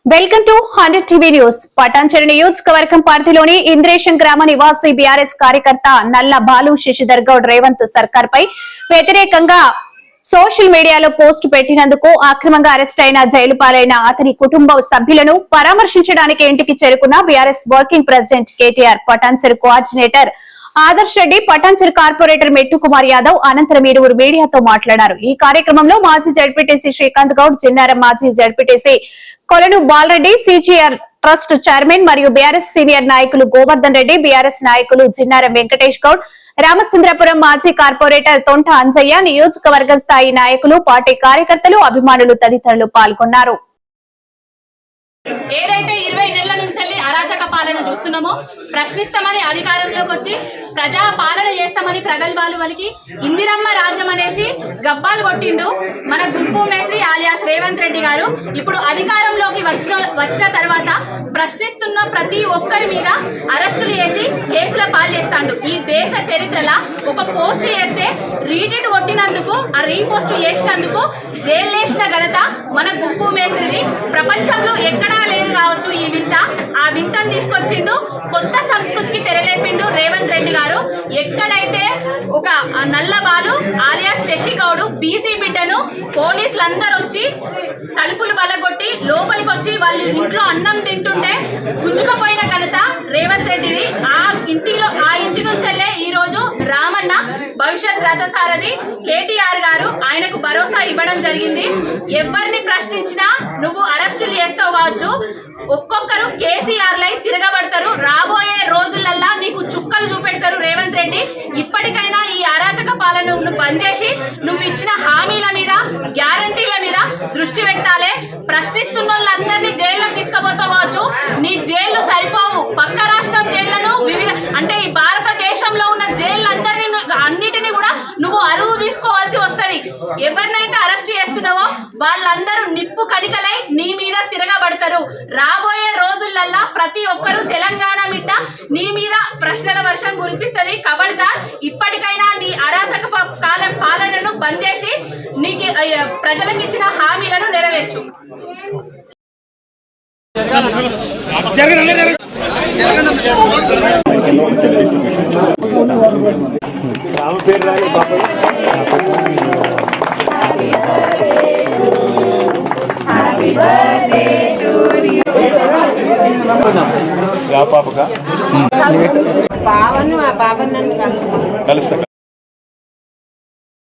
Welcome to 100 TV news. Patancheru నియోజకవర్గం పరిధిలోని ఇంద్రేశం గ్రామ నివాసి బీఆర్ఎస్ కార్యకర్త నల్ల బాలు శశిధర్ గౌడ్ రేవంత్ సర్కార్ పై వ్యతిరేకంగా సోషల్ మీడియాలో పోస్టు పెట్టినందుకు అక్రమంగా అరెస్ట్ అయిన జైలు పాలైన అతని కుటుంబ సభ్యులను పరామర్శించడానికి ఇంటికి చేరుకున్న BRS working president KTR, Patancheru coordinator Adarsh Reddy, Patancheru corporator మెట్టు కుమార్ యాదవ్ అనంతరం ఇరువురు మీడియాతో మాట్లాడారు. ఈ కార్యక్రమంలో మాజీ జడ్పీటీసీ శ్రీకాంత్ గౌడ్, జిన్నారం మాజీ జడ్పీటీసీ కొలను బాలరెడ్డి, సిజిఆర్ ట్రస్ట్ చైర్మన్ మరియు బీఆర్ఎస్ సీనియర్ నాయకులు గోవర్ధన్ రెడ్డి, బీఆర్ఎస్ నాయకులు జిన్నారం వెంకటేష్ గౌడ్, రామచంద్రపురం మాజీ కార్పొరేటర్ తొంట అంజయ్య, నియోజకవర్గ స్థాయి నాయకులు, పార్టీ కార్యకర్తలు, అభిమానులు తదితరులు పాల్గొన్నారు. ఏదైతే 20 నెలల నుంచి అరాచక పాలన చూస్తున్నామో, ప్రశ్నిస్తామని అధికారంలోకి వచ్చి ప్రజా పాలన చేస్తామని ప్రగల్భాలు వలికి ఇందిరమ్మ రాజ్యం అనేసి గబ్బాలు కొట్టిండు మన గుంపు మేస్త్రి ఆలియాస్ రేవంత్ రెడ్డి గారు. ఇప్పుడు అధికారంలోకి వచ్చిన తర్వాత ప్రశ్నిస్తున్న ప్రతి ఒక్కరి మీద అరెస్టులు చేసి కేసుల పాలు చేస్తాడు. ఈ దేశ చరిత్రలో ఒక పోస్ట్ చేస్తే రీట్వీట్ కొట్టినందుకు, ఆ రీపోస్ట్ చేసినందుకు జైలు వేసిన ఘనత మన గుంపు మేస్త్రిది. ప్రపంచంలో ఎక్కడా లేదు కావచ్చు ఈ వింత. ఆ వింతను తీసుకొచ్చిండు, కొత్త సంస్కృతికి తెరలేపిండు రేవంత్ రెడ్డి గారు. ఎక్కడైతే ఒక నల్లబాలు ఆలియాస్ శశి గౌడ్ బీసీ బిడ్డను పోలీసులందరూ వచ్చి తలుపులు బలగొట్టి లోపలికి వచ్చి వాళ్ళు ఇంట్లో అన్నం తింటుంటే గుంజుకపోయిన ఘనత రేవంత్ రెడ్డిది. ఆ ఇంటి నుంచెల్లే ఈ రోజు రామన్న భవిష్యత్ రథసారథి కేటీఆర్ గారు ఆయనకు భరోసా ఇవ్వడం జరిగింది. ఎవరిని ప్రశ్నించినా నువ్వు అరెస్టులు చేస్తావు కావచ్చు, ఒక్కొక్కరు కేసీఆర్ లై తిరగబడతారు. రాబోయే రోజులల్లా నీకు చుక్కలు చూపెడతారు రేవంత్ రెడ్డి. ఇప్పటికైనా ఈ అరాచక పాలనను బంద్ చేసి నువ్వు ఇచ్చిన హామీల మీద, గ్యారంటీల మీద దృష్టి పెట్టాలి. ప్రశ్నిస్తున్న వాళ్ళందరినీ జైల్లోకి తీసుకుపోతావచ్చు. నీ జైళ్లు సరిపోవు. పక్క రాష్ట్రం జైళ్లను అంటే ఈ భారతదేశంలో ఉన్న జైళ్ళందరినీ అన్నిటినీ కూడా నువ్వు అరువు తీసుకోవాల్సి వస్తుంది. ఎవరినైతే అరెస్ట్ చేస్తున్నావో వాళ్ళందరూ నిప్పు కణికలై నీ మీద తిరగబడతారు. రాబోయే రోజులల్లా ప్రతి ఒక్కరూ తెలంగాణ బిడ్డ నీ మీద ప్రశ్నల వర్షం కురిపిస్తుంది. ఖబర్దార్, ఇప్పటికైనా నీ అరాచక పాలనను బంద్ చేసి నీకు ప్రజలకు ఇచ్చిన హామీలను నెరవేర్చు. కలుస్తా